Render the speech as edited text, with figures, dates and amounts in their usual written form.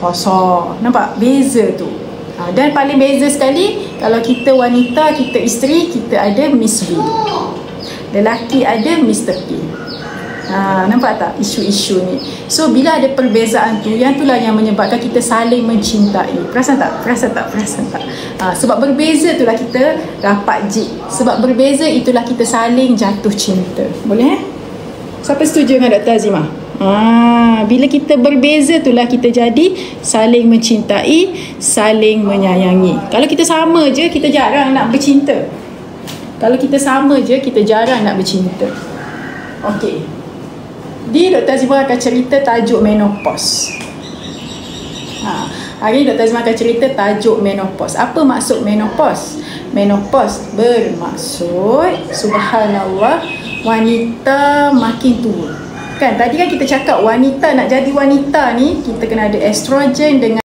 kosong. Nampak? Beza tu. Dan paling beza sekali, kalau kita wanita, kita isteri, kita ada Miss B. Lelaki ada Mr. P. Nampak tak isu-isu ni? So bila ada perbezaan tu, yang itulah yang menyebabkan kita saling mencintai. Perasan tak? Sebab berbeza itulah kita rapat jik. Sebab berbeza itulah kita saling jatuh cinta. Boleh Siapa setuju dengan Dr. Azimah? Bila kita berbeza itulah kita jadi saling mencintai, saling menyayangi. Kalau kita sama je, kita jarang nak bercinta. Okey. Dr. Azimah akan cerita tajuk menopause. Hari ni Dr. Azimah akan cerita tajuk menopause. Apa maksud menopause? Menopause bermaksud, subhanallah, wanita makin tua. Kan tadi kan kita cakap wanita nak jadi wanita ni, kita kena ada estrogen dengan